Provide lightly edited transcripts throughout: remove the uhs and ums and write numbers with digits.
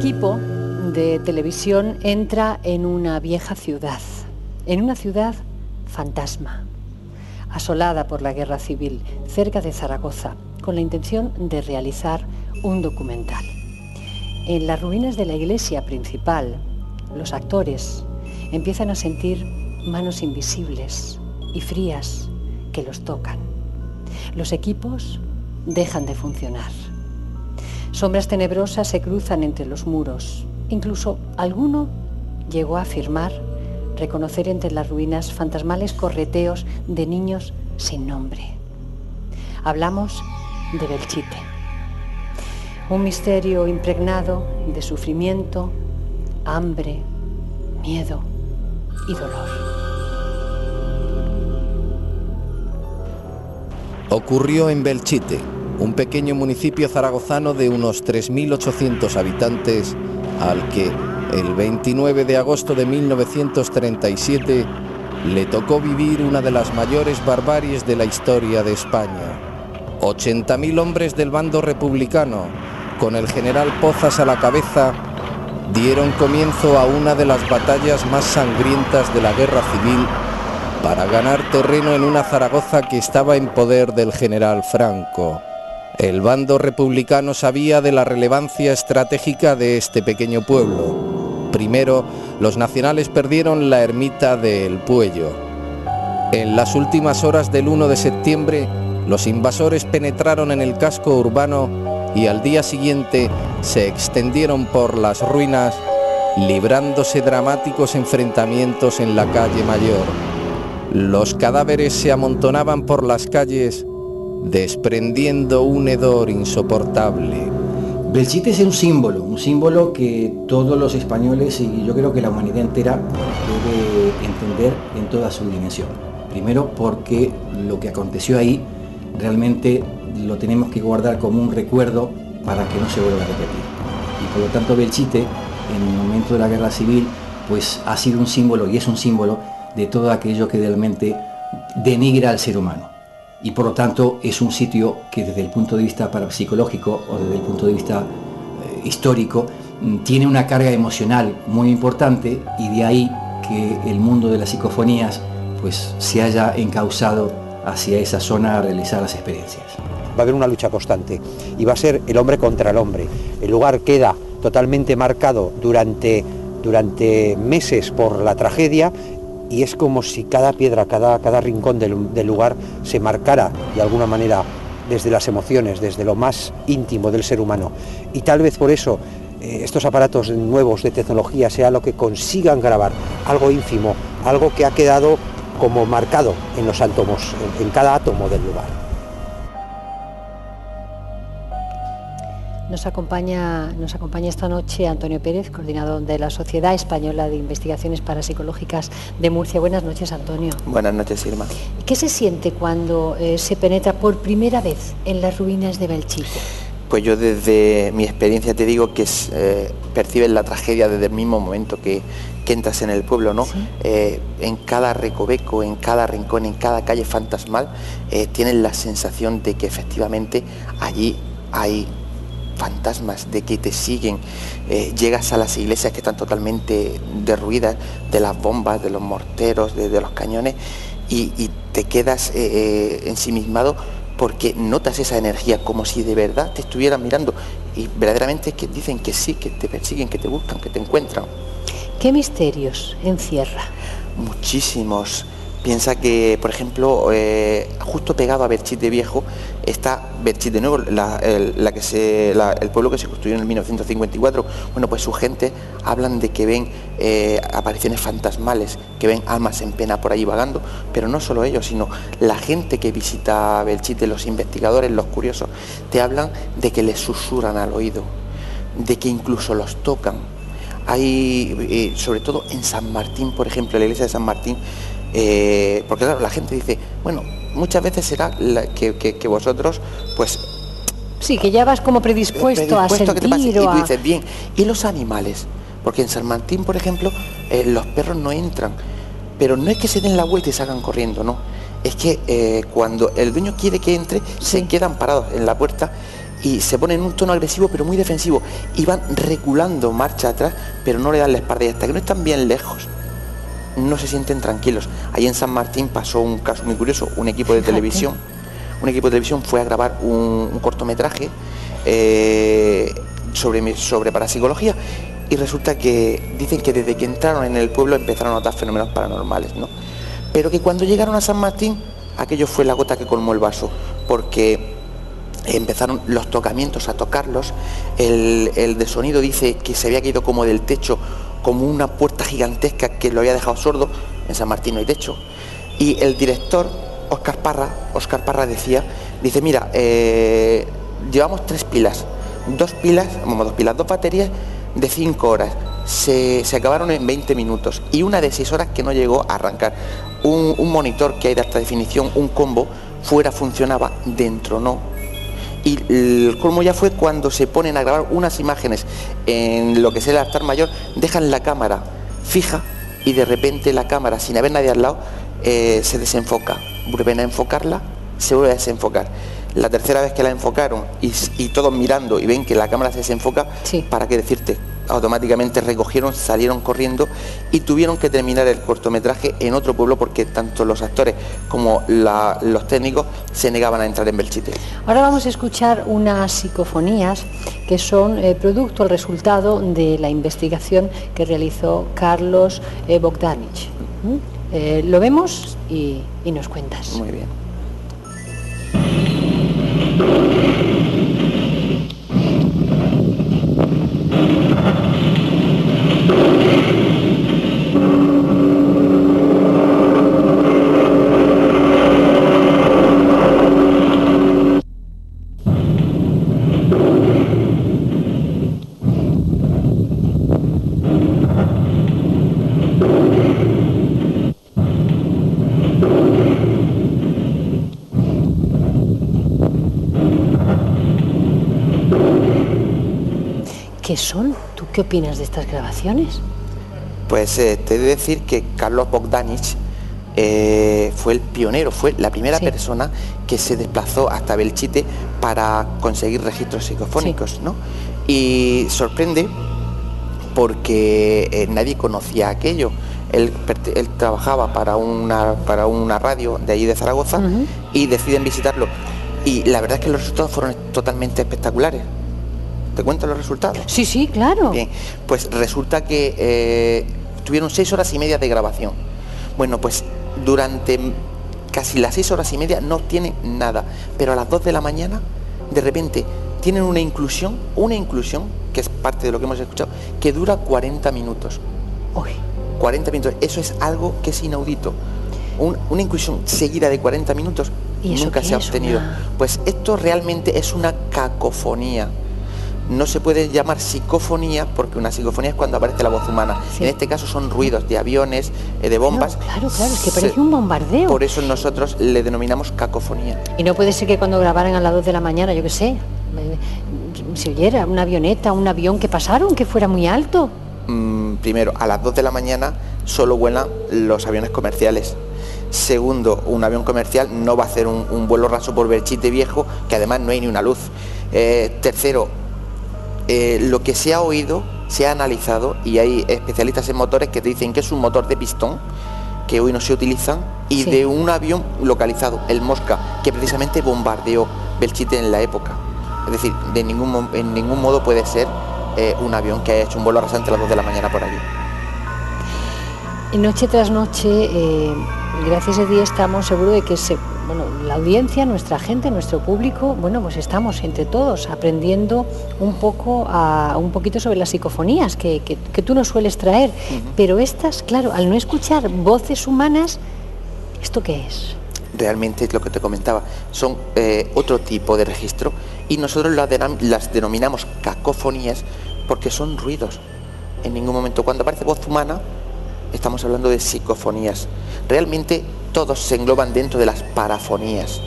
equipo de televisión entra en una vieja ciudad, en una ciudad fantasma, asolada por la guerra civil, cerca de Zaragoza, con la intención de realizar un documental. En las ruinas de la iglesia principal, los actores empiezan a sentir manos invisibles y frías que los tocan. Los equipos dejan de funcionar. Sombras tenebrosas se cruzan entre los muros. Incluso alguno llegó a afirmar reconocer entre las ruinas fantasmales correteos de niños sin nombre. Hablamos de Belchite, un misterio impregnado de sufrimiento, hambre, miedo y dolor. Ocurrió en Belchite, un pequeño municipio zaragozano de unos 3.800 habitantes, al que el 29 de agosto de 1937 le tocó vivir una de las mayores barbaries de la historia de España. 80.000 hombres del bando republicano, con el general Pozas a la cabeza, dieron comienzo a una de las batallas más sangrientas de la guerra civil para ganar terreno en una Zaragoza que estaba en poder del general Franco. El bando republicano sabía de la relevancia estratégica de este pequeño pueblo. Primero, los nacionales perdieron la ermita de El Puello. En las últimas horas del 1 de septiembre, los invasores penetraron en el casco urbano y al día siguiente se extendieron por las ruinas, librándose dramáticos enfrentamientos en la calle Mayor. Los cadáveres se amontonaban por las calles, desprendiendo un hedor insoportable. Belchite es un símbolo que todos los españoles y yo creo que la humanidad entera debe entender en toda su dimensión. Primero porque lo que aconteció ahí realmente lo tenemos que guardar como un recuerdo para que no se vuelva a repetir. Y por lo tanto Belchite, en el momento de la guerra civil, pues ha sido un símbolo y es un símbolo de todo aquello que realmente denigra al ser humano. Y por lo tanto es un sitio que desde el punto de vista parapsicológico o desde el punto de vista histórico tiene una carga emocional muy importante, y de ahí que el mundo de las psicofonías pues se haya encauzado hacia esa zona a realizar las experiencias. Va a haber una lucha constante y va a ser el hombre contra el hombre. El lugar queda totalmente marcado durante meses por la tragedia, y es como si cada piedra, cada rincón del lugar se marcara de alguna manera desde las emociones, desde lo más íntimo del ser humano. Y tal vez por eso estos aparatos nuevos de tecnología sea lo que consigan grabar algo ínfimo, algo que ha quedado como marcado en los átomos, en cada átomo del lugar. Nos acompaña esta noche Antonio Pérez, coordinador de la Sociedad Española de Investigaciones Parapsicológicas de Murcia. Buenas noches, Antonio. Buenas noches, Irma. ¿Qué se siente cuando se penetra por primera vez en las ruinas de Belchite? Pues yo desde mi experiencia te digo que percibes la tragedia desde el mismo momento que entras en el pueblo, ¿no? ¿Sí? En cada recoveco, en cada rincón, en cada calle fantasmal, tienes la sensación de que efectivamente allí hay fantasmas, de que te siguen. Llegas a las iglesias que están totalmente derruidas de las bombas, de los morteros, de los cañones, y te quedas ensimismado porque notas esa energía como si de verdad te estuvieran mirando, y verdaderamente es que dicen que sí, que te persiguen, que te buscan, que te encuentran. ¿Qué misterios encierra? Muchísimos. Piensa que, por ejemplo, justo pegado a Belchite Viejo está Belchite Nuevo, el pueblo que se construyó en el 1954. Bueno, pues su gente hablan de que ven apariciones fantasmales, que ven almas en pena por ahí vagando, pero no solo ellos, sino la gente que visita Belchite, los investigadores, los curiosos, te hablan de que les susurran al oído, de que incluso los tocan. Hay, sobre todo en San Martín, por ejemplo, en la iglesia de San Martín, porque claro, la gente dice, bueno, muchas veces será que vosotros, pues... Sí, que ya vas como predispuesto a sentir, que te pase, y tú dices, bien, ¿y los animales? Porque en San Martín, por ejemplo, los perros no entran, pero no es que se den la vuelta y salgan corriendo, no. Es que cuando el dueño quiere que entre, sí, se quedan parados en la puerta y se ponen en un tono agresivo pero muy defensivo y van reculando marcha atrás, pero no le dan la espalda, y hasta que no están bien lejos no se sienten tranquilos. Ahí en San Martín pasó un caso muy curioso. Un equipo de televisión fue a grabar un cortometraje sobre parapsicología, y resulta que dicen que desde que entraron en el pueblo empezaron a notar fenómenos paranormales, ¿no? Pero que cuando llegaron a San Martín, aquello fue la gota que colmó el vaso, porque empezaron los tocamientos a tocarlos. El de sonido dice que se había caído como del techo, como una puerta gigantesca que lo había dejado sordo. En San Martín no hay techo. Y el director, Óscar Parra dice, mira, llevamos 3 pilas, 2 baterías de 5 horas, se acabaron en 20 minutos, y una de 6 horas que no llegó a arrancar. Un monitor que hay de alta definición, un combo, fuera funcionaba, dentro no. Y el colmo ya fue cuando se ponen a grabar unas imágenes en lo que es el altar mayor, dejan la cámara fija y de repente la cámara, sin haber nadie al lado, se desenfoca. Vuelven a enfocarla, se vuelve a desenfocar. La tercera vez que la enfocaron y todos mirando y ven que la cámara se desenfoca, sí. ¿Para qué decirte? Automáticamente recogieron, salieron corriendo y tuvieron que terminar el cortometraje en otro pueblo, porque tanto los actores como los técnicos se negaban a entrar en Belchite. Ahora vamos a escuchar unas psicofonías que son producto, el resultado de la investigación que realizó Carlos Bogdanich. Lo vemos y nos cuentas. Muy bien. ¿Qué son? ¿Tú qué opinas de estas grabaciones? Pues te he de decir que Carlos Bogdanich fue el pionero, fue la primera persona que se desplazó hasta Belchite para conseguir registros psicofónicos, ¿no? Y sorprende porque nadie conocía aquello. Él trabajaba para una radio de allí de Zaragoza, y deciden visitarlo. Y la verdad es que los resultados fueron totalmente espectaculares. ¿Te cuento los resultados? Sí, sí, claro. Bien, pues resulta que tuvieron 6 horas y media de grabación. Bueno, pues durante casi las 6 horas y media no tienen nada, pero a las 2 de la mañana, de repente, tienen una inclusión, que es parte de lo que hemos escuchado, que dura 40 minutos. Uy. 40 minutos, eso es algo que es inaudito. Una inclusión seguida de 40 minutos nunca se ha obtenido. Pues esto realmente es una cacofonía. No se puede llamar psicofonía, porque una psicofonía es cuando aparece la voz humana. Sí. En este caso son ruidos de aviones, de bombas. Claro, es que parece un bombardeo. Por eso nosotros le denominamos cacofonía. Y no puede ser que cuando grabaran a las 2 de la mañana, yo qué sé, se oyera una avioneta, un avión que pasaron, que fuera muy alto. Primero, a las 2 de la mañana solo vuelan los aviones comerciales. Segundo, un avión comercial no va a hacer un vuelo raso por Belchite Viejo, que además no hay ni una luz. Tercero, lo que se ha oído, se ha analizado, y hay especialistas en motores que te dicen que es un motor de pistón, que hoy no se utilizan, y de un avión localizado, el Mosca, que precisamente bombardeó Belchite en la época. Es decir, en ningún modo puede ser un avión que haya hecho un vuelo rasante a las 2 de la mañana por allí. Noche tras noche, gracias a Dios estamos seguros de que la audiencia, nuestra gente, nuestro público, pues estamos entre todos aprendiendo un poquito sobre las psicofonías que tú nos sueles traer. Pero estas, claro, al no escuchar voces humanas, ¿esto qué es? Realmente es lo que te comentaba, son otro tipo de registro, y nosotros las denominamos cacofonías porque son ruidos. En ningún momento, cuando aparece voz humana, estamos hablando de psicofonías. Realmente todos se engloban dentro de las parafonías.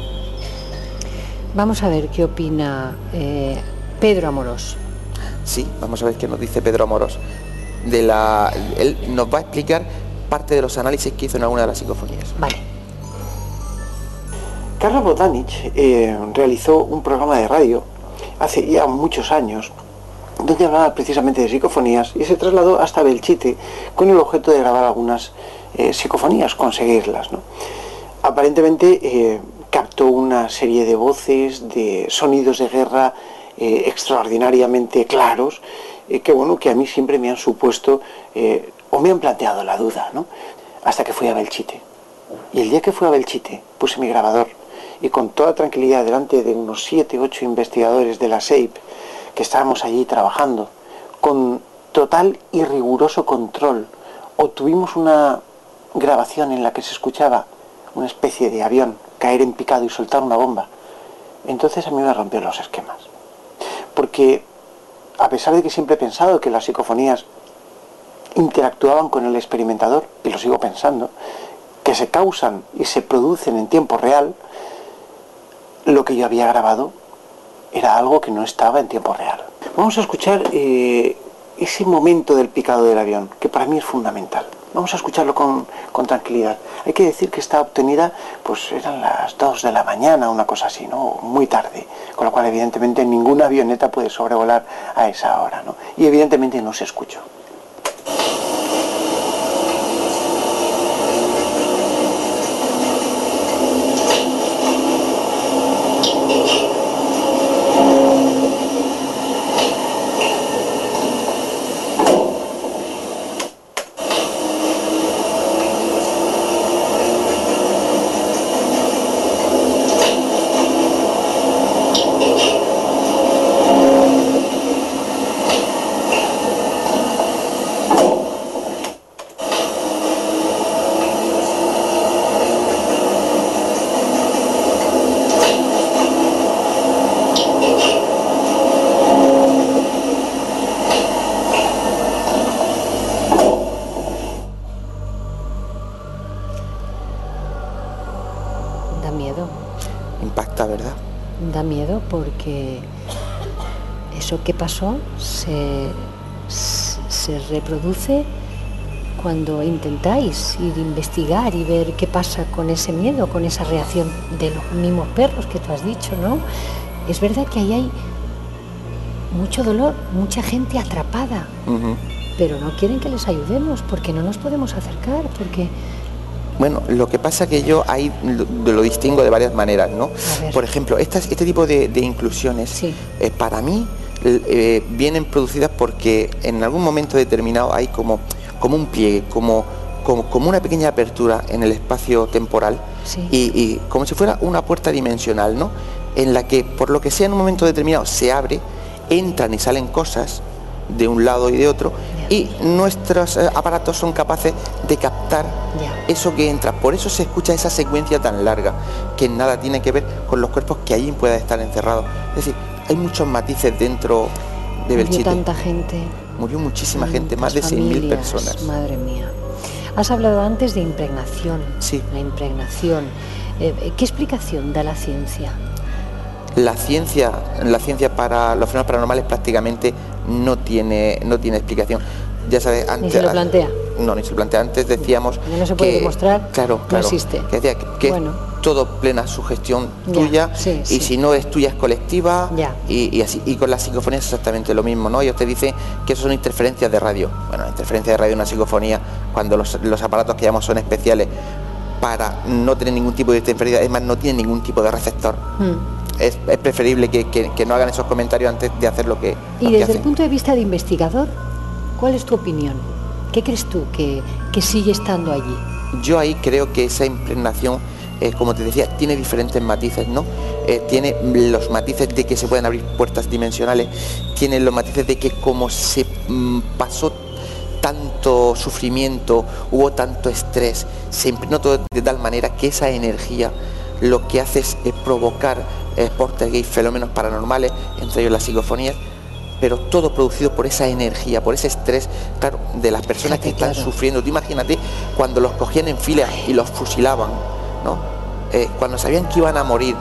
Vamos a ver qué opina Pedro Amorós. Sí, vamos a ver qué nos dice Pedro Amorós. Él nos va a explicar parte de los análisis que hizo en alguna de las psicofonías. Vale. Carlos Bogdanich realizó un programa de radio hace ya muchos años, donde hablaba precisamente de psicofonías, y se trasladó hasta Belchite con el objeto de grabar algunas psicofonías, conseguirlas, ¿no? Aparentemente captó una serie de voces, de sonidos de guerra extraordinariamente claros, que a mí siempre me han supuesto o me han planteado la duda, ¿no? Hasta que fui a Belchite. Y el día que fui a Belchite puse mi grabador y con toda tranquilidad delante de unos 7 u 8 investigadores de la SEIP que estábamos allí trabajando, con total y riguroso control, obtuvimos una grabación en la que se escuchaba una especie de avión caer en picado y soltar una bomba. Entonces a mí me rompió los esquemas. Porque a pesar de que siempre he pensado que las psicofonías interactuaban con el experimentador, y lo sigo pensando, que se causan y se producen en tiempo real, lo que yo había grabado era algo que no estaba en tiempo real. Vamos a escuchar ese momento del picado del avión, que para mí es fundamental. Vamos a escucharlo con tranquilidad. Hay que decir que está obtenida, pues eran las 2 de la mañana, una cosa así, ¿no? Muy tarde, con lo cual evidentemente ninguna avioneta puede sobrevolar a esa hora, ¿no? Y evidentemente no se escuchó. Da miedo. Impacta, ¿verdad? Da miedo porque eso que pasó se reproduce cuando intentáis ir a investigar y ver qué pasa con ese miedo, con esa reacción de los mismos perros que tú has dicho, ¿no? Es verdad que ahí hay mucho dolor, mucha gente atrapada, pero no quieren que les ayudemos porque no nos podemos acercar, porque... Bueno, lo que pasa que yo ahí lo distingo de varias maneras, ¿no? Por ejemplo, este tipo de inclusiones, sí, para mí vienen producidas porque en algún momento determinado hay como un pliegue, como una pequeña apertura en el espacio temporal, sí, y como si fuera una puerta dimensional, ¿no? En la que, por lo que sea en un momento determinado, se abre, entran y salen cosas de un lado y de otro, y nuestros aparatos son capaces de captar eso que entra. Por eso se escucha esa secuencia tan larga, que nada tiene que ver con los cuerpos que allí puedan estar encerrados. Es decir, hay muchos matices dentro de Belchite. Murió tanta gente. Murió muchísima gente, más de 100.000 personas. Madre mía. Has hablado antes de impregnación. Sí. La impregnación. ¿Qué explicación da la ciencia? La ciencia para los fenómenos paranormales prácticamente no tiene explicación. Ya sabes, antes, ¿Ni se lo plantea? No, ni se lo plantea. Antes decíamos no se puede que, demostrar, claro, no existe. Que decía que bueno, es todo plena sugestión tuya, sí, y sí, si no es tuya es colectiva, y así. Y con las psicofonías es exactamente lo mismo, ¿no? Ellos te dicen que eso son interferencias de radio. Bueno, la interferencia de radio es una psicofonía cuando los aparatos que llamamos son especiales para no tener ningún tipo de interferencia, es más, no tienen ningún tipo de receptor. Es preferible que no hagan esos comentarios antes de hacer lo que Y desde hacen. el punto de vista de investigador, ¿cuál es tu opinión? ¿Qué crees tú que sigue estando allí? Yo ahí creo que esa impregnación, como te decía, tiene diferentes matices, ¿no? Tiene los matices de que se pueden abrir puertas dimensionales, tiene los matices de que como se pasó tanto sufrimiento, hubo tanto estrés, se impregnó todo de tal manera que esa energía lo que hace es provocar poltergeist, fenómenos paranormales, entre ellos las psicofonías, pero todo producido por esa energía, por ese estrés, claro, de las personas que están sufriendo. Tú imagínate cuando los cogían en fila y los fusilaban, ¿no? Cuando sabían que iban a morir,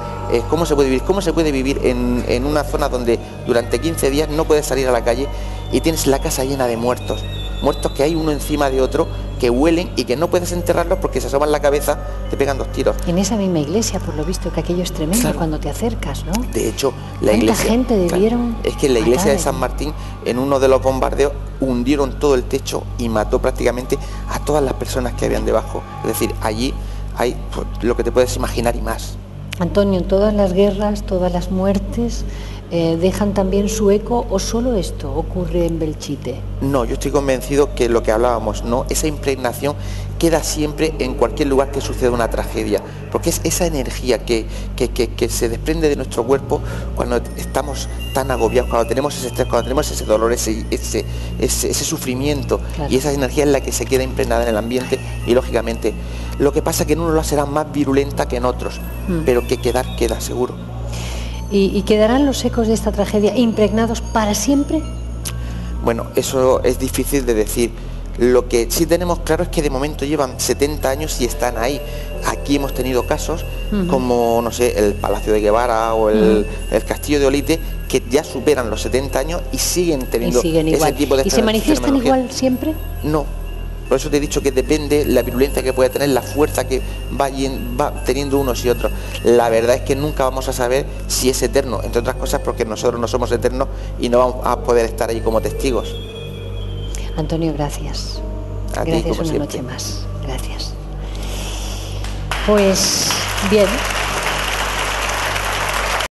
¿cómo se puede vivir? ¿Cómo se puede vivir en una zona donde durante 15 días no puedes salir a la calle y tienes la casa llena de muertos? muertos que hay uno encima de otro, que huelen y que no puedes enterrarlos porque se asoman la cabeza, te pegan 2 tiros. En esa misma iglesia, por lo visto, que aquello es tremendo, Claro. cuando te acercas, ¿no? De hecho, la ¿Cuánta iglesia... gente debieron es que en la iglesia matar? de San Martín, en uno de los bombardeos, hundieron todo el techo y mató prácticamente a todas las personas que habían debajo. Es decir, allí hay pues, lo que te puedes imaginar y más. Antonio, todas las guerras, todas las muertes dejan también su eco, o solo esto ocurre en Belchite. No, yo estoy convencido que lo que hablábamos, ¿no? Esa impregnación queda siempre en cualquier lugar que suceda una tragedia, porque es esa energía que se desprende de nuestro cuerpo cuando estamos tan agobiados, cuando tenemos ese estrés, cuando tenemos ese dolor, ese sufrimiento, Claro. y esa energía es la que se queda impregnada en el ambiente, y lógicamente lo que pasa es que en unos la será más virulenta que en otros, pero que queda seguro. ¿Y quedarán los ecos de esta tragedia impregnados para siempre? Bueno, eso es difícil de decir. Lo que sí tenemos claro es que de momento llevan 70 años y están ahí. Aquí hemos tenido casos como, no sé, el Palacio de Guevara o el Castillo de Olite, que ya superan los 70 años y siguen teniendo ese tipo de ¿Y se manifiestan fenomenología. igual siempre? No. Por eso te he dicho que depende la virulencia que puede tener, la fuerza que va teniendo unos y otros. La verdad es que nunca vamos a saber si es eterno, entre otras cosas porque nosotros no somos eternos y no vamos a poder estar ahí como testigos. Antonio, gracias. A ti, Gracias como una siempre. noche más. Gracias. Pues bien.